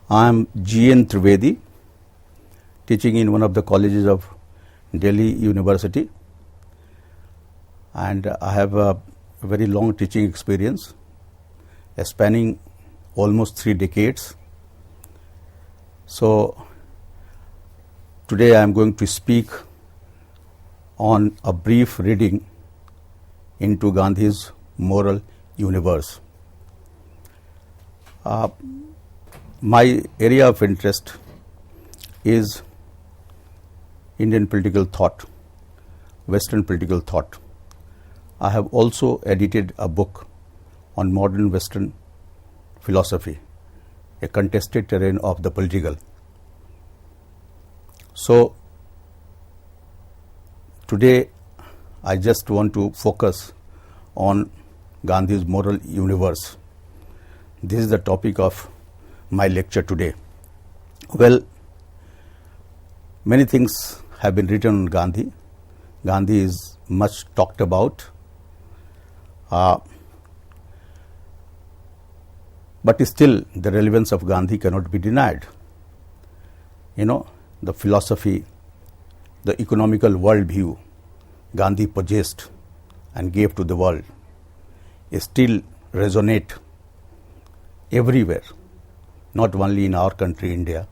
I am G.N. Trivedi, teaching in one of the colleges of Delhi University, and I have a very long teaching experience spanning almost 3 decades. So today I am going to speak on a brief reading into Gandhi's moral universe. My area of interest is Indian political thought, Western political thought. I have also edited a book on modern Western philosophy, a contested terrain of the political. So today I just want to focus on Gandhi's moral universe. This is the topic of my lecture today. Well, many things have been written on Gandhi. Gandhi is much talked about, but still the relevance of Gandhi cannot be denied. The philosophy, the economical worldview Gandhi possessed and gave to the world still resonate everywhere, not only in our country, India,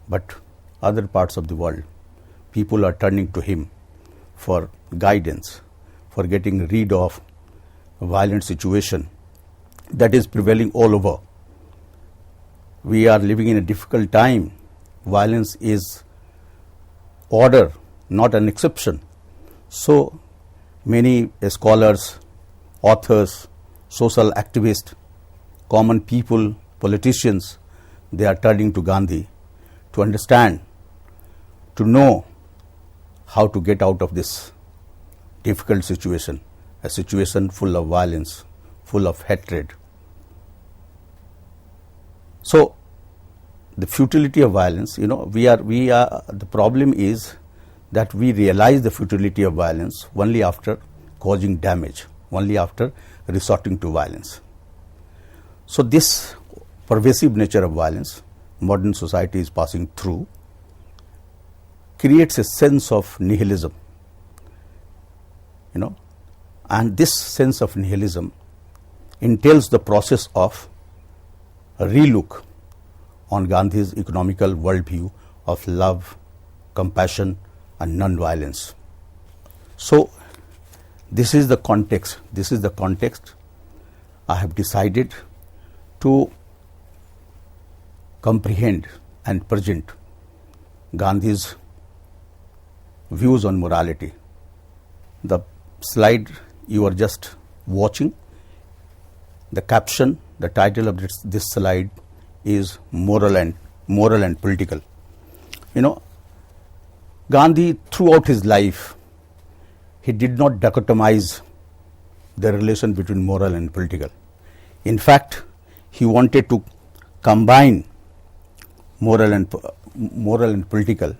but other parts of the world. People are turning to him for guidance, for getting rid of a violent situation that is prevailing all over. We are living in a difficult time. Violence is order, not an exception. So many scholars, authors, social activists, common people, politicians, they are turning to Gandhi to understand, to know how to get out of this difficult situation, a situation full of violence, full of hatred. So the futility of violence, the problem is that we realize the futility of violence only after causing damage, only after resorting to violence. So this pervasive nature of violence modern society is passing through creates a sense of nihilism, and this sense of nihilism entails the process of a relook on Gandhi's economical worldview of love, compassion and non-violence. So this is the context I have decided to comprehend and present Gandhi's views on morality. The slide you are just watching, the caption, the title of this slide is moral and political. Gandhi throughout his life, he did not dichotomize the relation between moral and political. In fact, he wanted to combine moral and political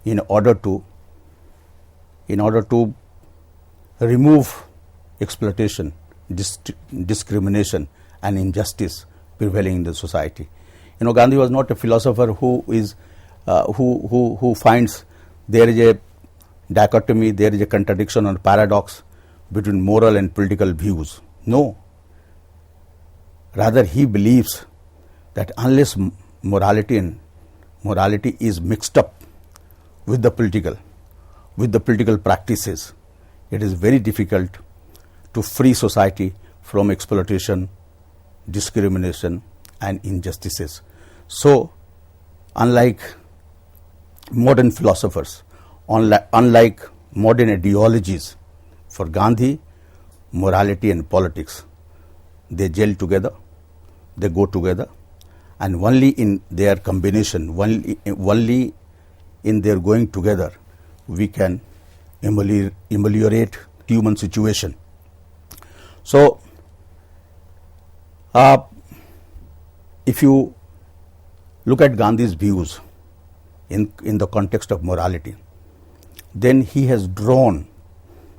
in order to remove exploitation, discrimination and injustice prevailing in the society. Gandhi was not a philosopher who finds there is a dichotomy, there is a contradiction or paradox between moral and political views. No. Rather, he believes that unless morality is mixed up with the political practices, it is very difficult to free society from exploitation, discrimination and injustices. So, unlike modern philosophers, unlike modern ideologies, for Gandhi, morality and politics, they gel together, they go together, and only in their combination, only in their going together, we can ameliorate human situation. So, if you look at Gandhi's views in the context of morality, then he has drawn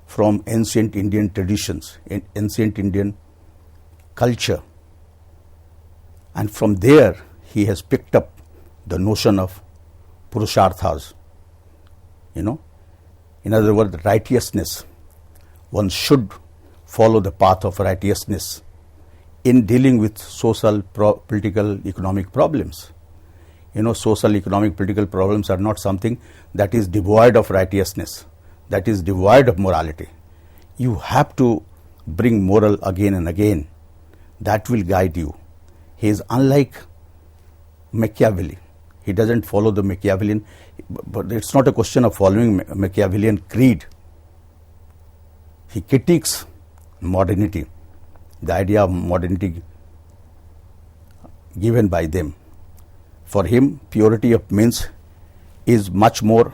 from ancient Indian traditions, ancient Indian culture, and from there he has picked up the notion of purusharthas, in other words, righteousness. One should follow the path of righteousness in dealing with social, political, economic problems. Social, economic, political problems are not something that is devoid of righteousness, that is devoid of morality. You have to bring moral again and again. That will guide you. He is unlike Machiavelli. He doesn't follow the Machiavellian, but it's not a question of following Machiavellian creed. He critiques modernity, the idea of modernity given by them. For him, purity of means is much more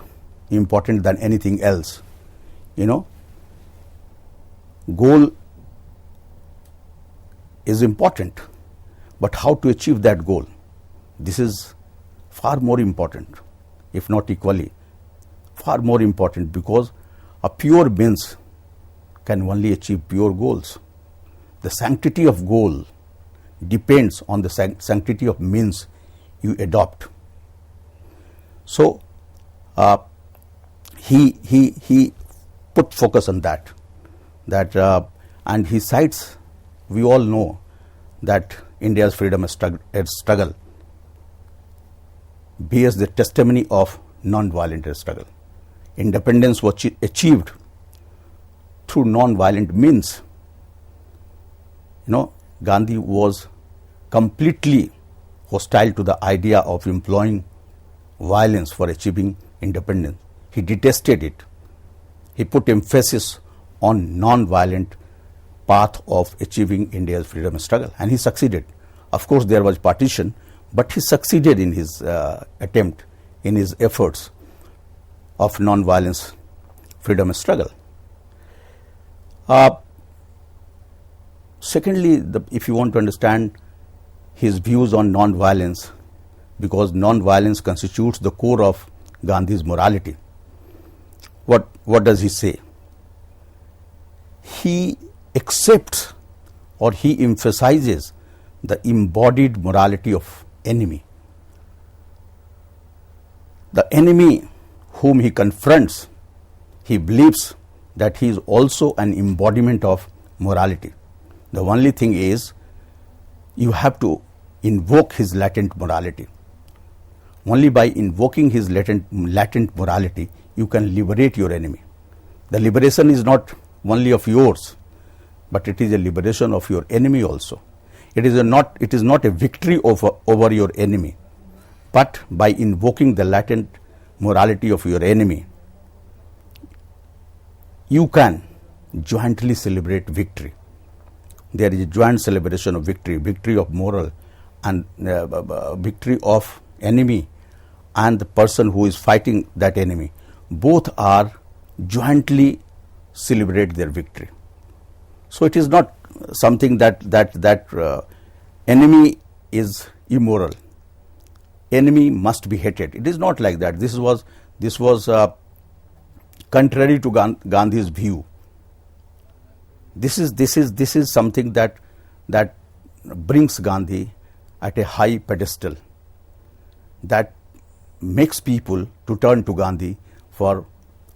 important than anything else. Goal is important, but how to achieve that goal? This is far more important, if not equally, far more important, because a pure means can only achieve pure goals. The sanctity of goal depends on the sanctity of means you adopt. So he put focus on that, and he cites, we all know that India's freedom struggle bears the testimony of non-violent struggle. Independence was achieved through non-violent means. Gandhi was completely hostile to the idea of employing violence for achieving independence. He detested it. He put emphasis on non-violent path of achieving India's freedom struggle, and he succeeded. Of course, there was partition, but he succeeded in his attempt, in his efforts of non-violence freedom struggle. Secondly, if you want to understand his views on non-violence, because non-violence constitutes the core of Gandhi's morality, what does he say? He accepts or he emphasizes the embodied morality of enemy. The enemy whom he confronts, he believes that he is also an embodiment of morality. The only thing is, you have to invoke his latent morality. Only by invoking his latent morality, you can liberate your enemy. The liberation is not only of yours, but it is a liberation of your enemy also. It is not a victory over your enemy, but by invoking the latent morality of your enemy, you can jointly celebrate victory. There is a joint celebration of victory of moral, and victory of enemy, and the person who is fighting that enemy. Both are jointly celebrate their victory. So it is not something that enemy is immoral. Enemy must be hated. It is not like that. This was contrary to Gandhi's view. This is something that brings Gandhi at a high pedestal, that makes people to turn to Gandhi for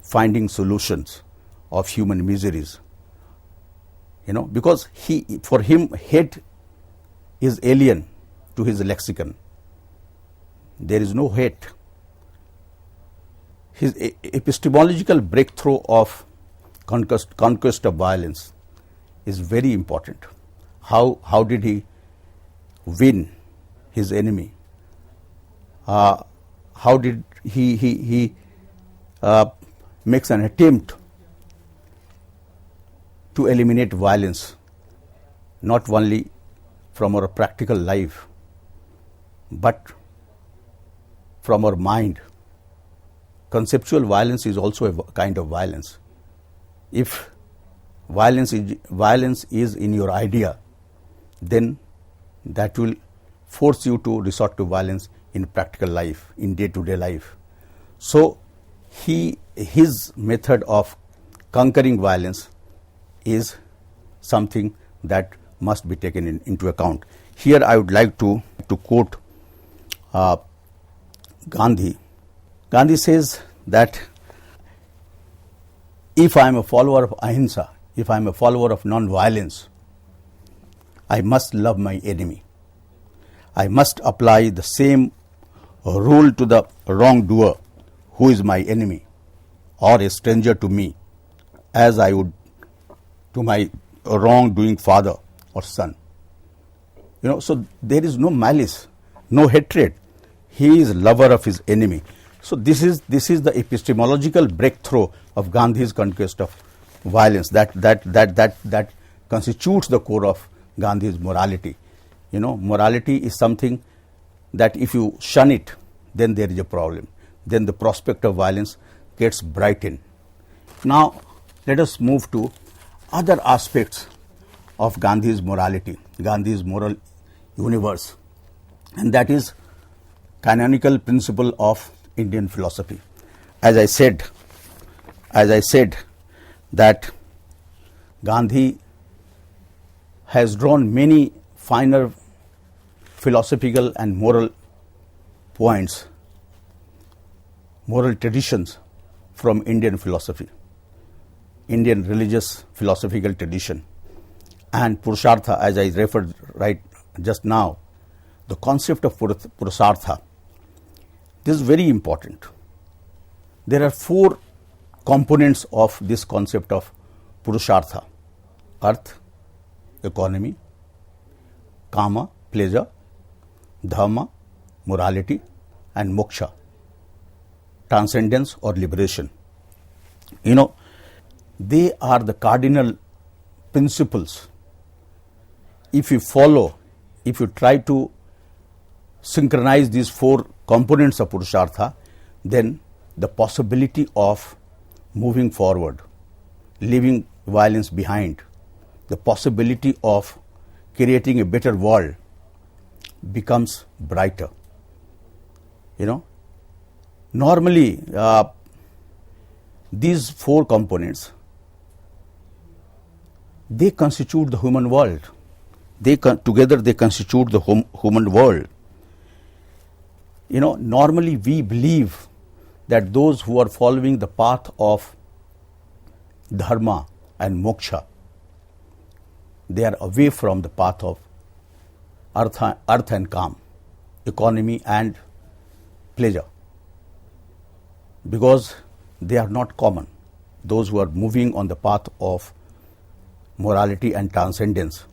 finding solutions of human miseries. Because for him, hate is alien to his lexicon. There is no hate. His epistemological breakthrough of conquest of violence is very important. How did he win his enemy? How did he makes an attempt to eliminate violence, not only from our practical life, but from our mind. Conceptual violence is also a kind of violence. If violence is in your idea, then that will force you to resort to violence in practical life, in day-to-day life. So his method of conquering violence is something that must be taken into account. Here I would like to quote Gandhi, Gandhi says that if I am a follower of ahimsa, if I am a follower of non-violence, I must love my enemy. I must apply the same rule to the wrongdoer who is my enemy or a stranger to me as I would to my wrongdoing father or son. So there is no malice, no hatred. He is lover of his enemy. So this is the epistemological breakthrough of Gandhi's conquest of violence that constitutes the core of Gandhi's morality. Morality is something that if you shun it, then there is a problem. Then the prospect of violence gets brightened. Now, let us move to other aspects of Gandhi's morality, Gandhi's moral universe, and that is canonical principle of Indian philosophy. As I said that Gandhi has drawn many finer philosophical and moral points, moral traditions from Indian philosophy, Indian religious philosophical tradition. And Purushartha, as I referred right just now, the concept of Purushartha, this is very important. There are 4 components of this concept of Purushartha: earth, economy, kama, pleasure, dharma, morality, and moksha, transcendence or liberation. They are the cardinal principles. If you try to synchronize these 4 components of Purushartha, then the possibility of moving forward, leaving violence behind, the possibility of creating a better world becomes brighter. Normally, these 4 components, they constitute the human world. Together they constitute the human world. Normally we believe that those who are following the path of dharma and moksha, they are away from the path of earth and calm, economy and pleasure, because they are not common. Those who are moving on the path of morality and transcendence,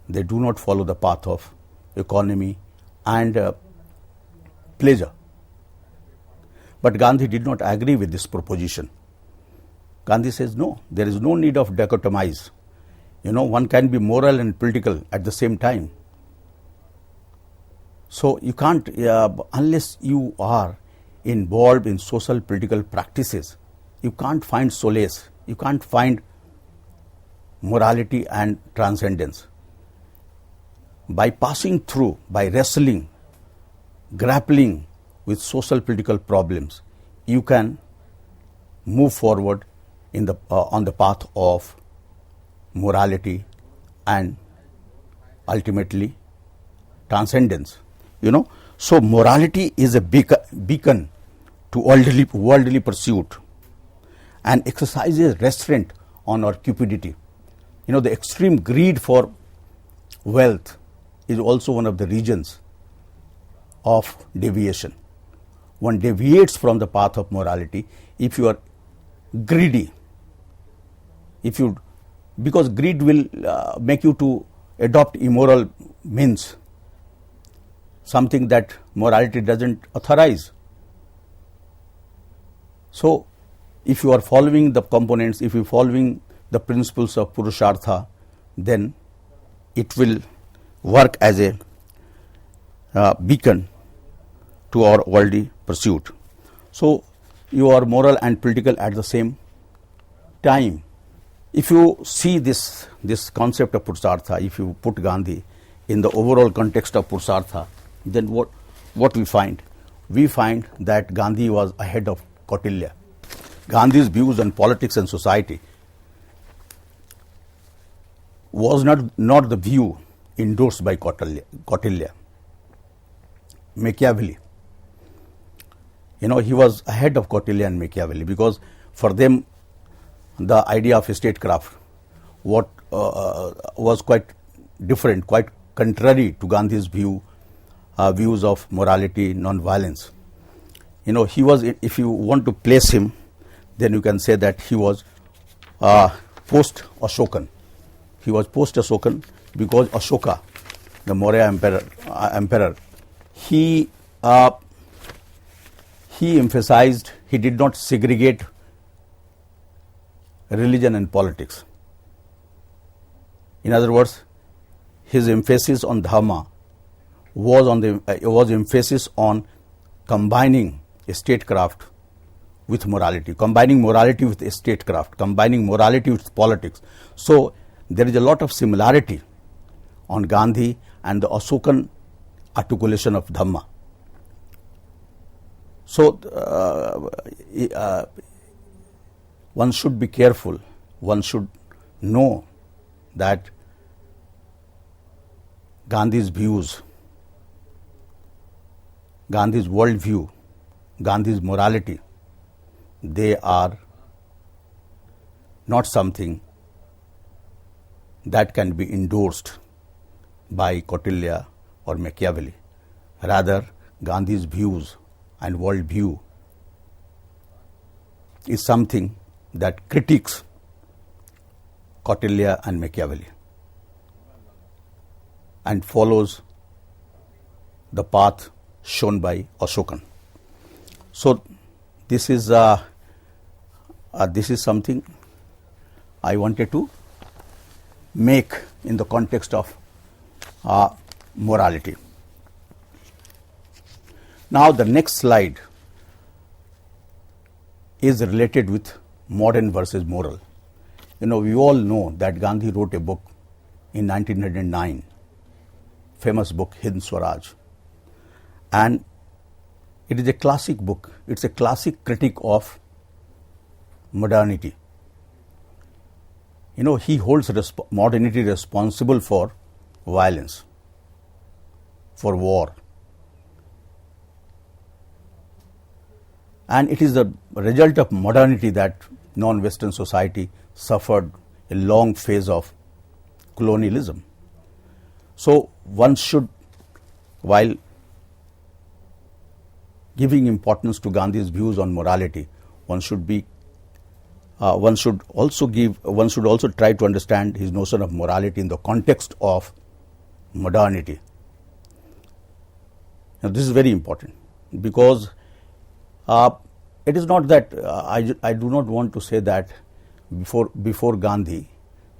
they do not follow the path of economy and pleasure. But Gandhi did not agree with this proposition. Gandhi says, no, there is no need of dichotomize. One can be moral and political at the same time. So you can't, unless you are involved in social political practices, you can't find solace, you can't find morality and transcendence. By passing through, by wrestling, grappling with social political problems, you can move forward on the path of morality and ultimately transcendence. So morality is a beacon to worldly pursuit and exercises restraint on our cupidity. The extreme greed for wealth is also one of the regions of deviation. One deviates from the path of morality if you are greedy. Because greed will make you to adopt immoral means, something that morality doesn't authorize. So, if you are following the components, if you are following the principles of Purushartha, then it will work as a beacon to our worldly pursuit. So, you are moral and political at the same time. If you see this concept of Purushartha, if you put Gandhi in the overall context of Purushartha, then what we find? We find that Gandhi was ahead of Kautilya. Gandhi's views on politics and society was not the view endorsed by Kautilya. Machiavelli, He was ahead of Kautilya and Machiavelli, because for them the idea of statecraft was quite different, quite contrary to Gandhi's views of morality, non-violence. He was, if you want to place him, then you can say that he was post-Ashokan. He was post-Ashokan because Ashoka, the Maurya emperor, he emphasized, he did not segregate religion and politics. In other words, his emphasis on Dharma was emphasis on combining statecraft with morality, combining morality with statecraft, combining morality with politics. So there is a lot of similarity on Gandhi and the Ashokan articulation of Dhamma. So one should be careful, one should know that Gandhi's views, Gandhi's worldview, Gandhi's morality, they are not something that can be endorsed by Kautilya or Machiavelli. Rather, Gandhi's views and worldview is something that critiques Kautilya and Machiavelli and follows the path shown by Ashokan. So this is something I wanted to make in the context of morality. Now the next slide is related with modern versus moral. We all know that Gandhi wrote a book in 1909, famous book Hind Swaraj, and it is a classic book. It's a classic critique of modernity. He holds modernity responsible for violence, for war. And it is the result of modernity that non-Western society suffered a long phase of colonialism. So one should, while giving importance to Gandhi's views on morality, one should also try to understand his notion of morality in the context of modernity. Now this is very important, because it is not that I do not want to say that before Gandhi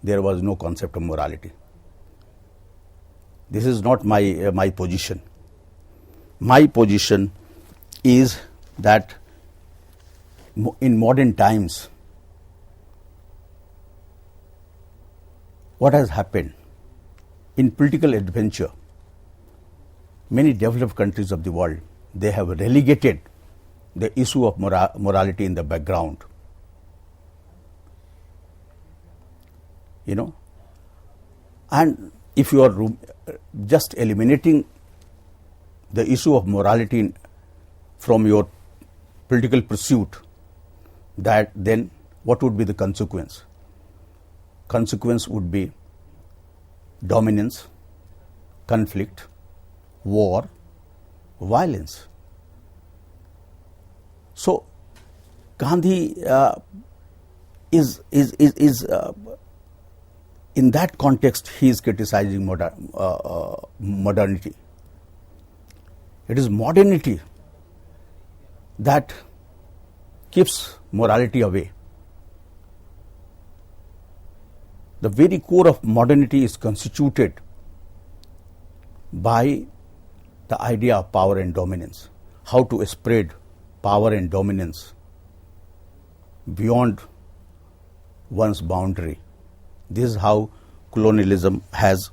there was no concept of morality. This is not my position. My position is that in modern times, what has happened in political adventure, many developed countries of the world, they have relegated the issue of morality in the background. And if you are just eliminating the issue of morality from your political pursuit, then what would be the consequence? Consequence would be dominance, conflict, war, violence. So Gandhi is in that context he is criticizing modernity. It is modernity that keeps morality away. The very core of modernity is constituted by the idea of power and dominance, how to spread power and dominance beyond one's boundary. This is how colonialism has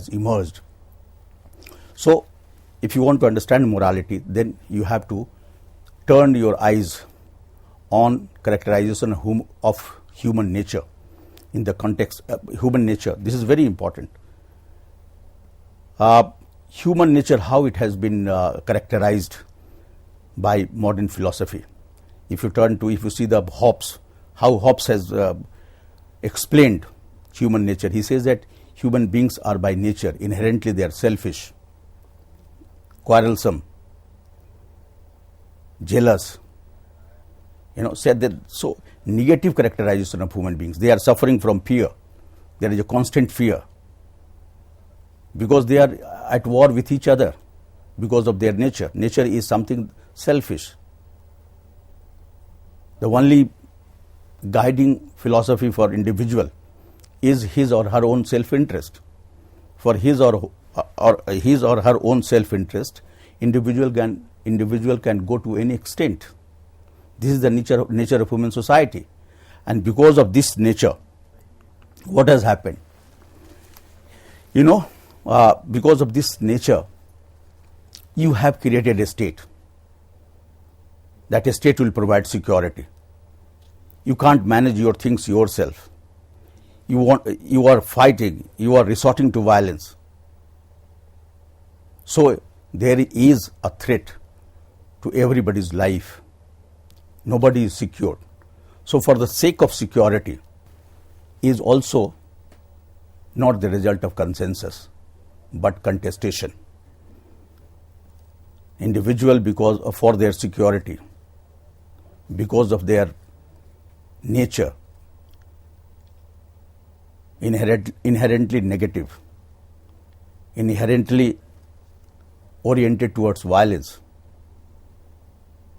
emerged. So if you want to understand morality, then you have to turn your eyes on characterization of human nature in the context human nature. This is very important. Human nature, how it has been characterized by modern philosophy. If you see the Hobbes, how Hobbes has explained human nature, he says that human beings are by nature, inherently they are selfish, quarrelsome, jealous. Said that, so negative characterization of human beings, they are suffering from fear. There is a constant fear because they are at war with each other because of their nature. Nature is something selfish. The only guiding philosophy for individual is his or her own self-interest. For his or her own self-interest, individual can go to any extent. This is the nature of human society, and because of this nature, what has happened? Because of this nature, you have created a state. That state will provide security. You can't manage your things yourself. You are fighting. You are resorting to violence. So there is a threat to everybody's life. Nobody is secured. So for the sake of security is also not the result of consensus, but contestation. Individual, for their security, because of their nature, inherently negative, inherently oriented towards violence,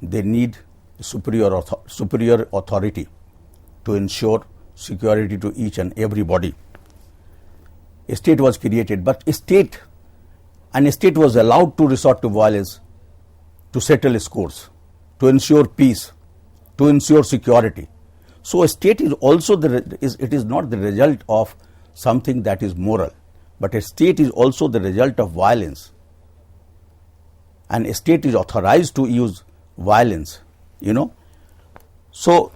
they need superior authority to ensure security to each and everybody. A state was created, but a state was allowed to resort to violence to settle scores, to ensure peace, to ensure security. So a state is also it is not the result of something that is moral, but a state is also the result of violence, and a state is authorized to use violence. So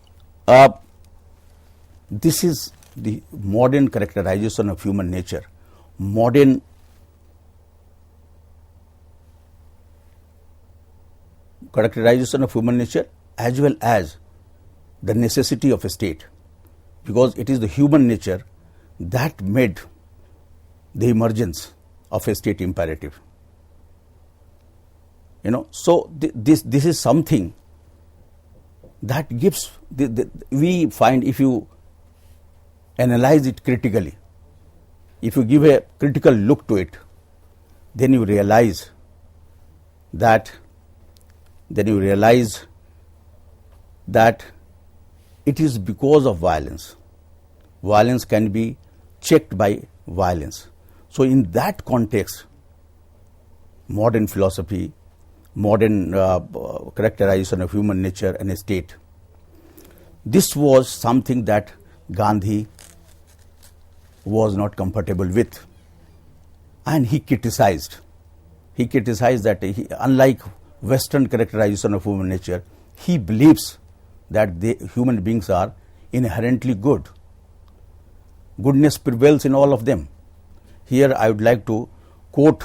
this is the modern characterization of human nature. Modern characterization of human nature, as well as the necessity of a state, because it is the human nature that made the emergence of a state imperative. So this is something that gives, we find, if you analyze it critically, if you give a critical look to it, then you realize that it is because of violence. Violence can be checked by violence. So in that context, modern philosophy, modern characterization of human nature and a state, this was something that Gandhi was not comfortable with, and he criticized that unlike Western characterization of human nature, he believes that human beings are inherently good. Goodness prevails in all of them. Here I would like to quote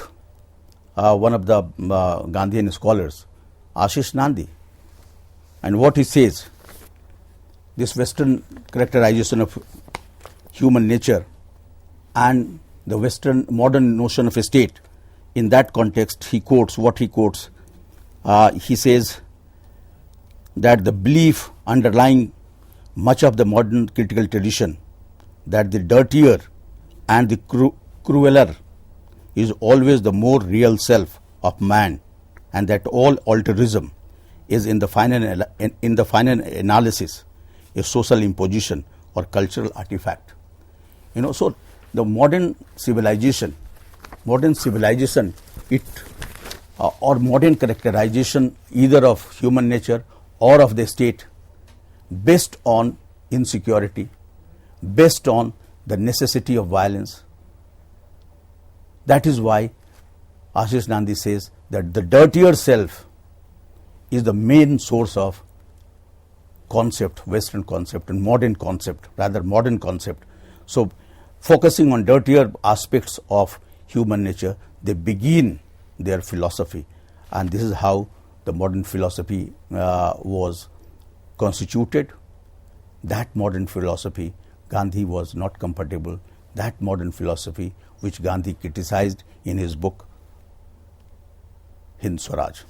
one of the Gandhian scholars, Ashish Nandi, and what he says. This Western characterization of human nature and the Western modern notion of a state, in that context he quotes what he quotes. He says that the belief underlying much of the modern critical tradition that the dirtier and the crueler is always the more real self of man, and that all altruism is in the final analysis a social imposition or cultural artifact. So the modern civilization, or modern characterization either of human nature or of the state, based on insecurity, based on the necessity of violence. That is why Ashish Nandi says that the dirtier self is the main source of concept, Western concept and modern concept. So focusing on dirtier aspects of human nature, they begin their philosophy, and this is how the modern philosophy was constituted. That modern philosophy Gandhi was not compatible. That modern philosophy which Gandhi criticized in his book Hind Swaraj.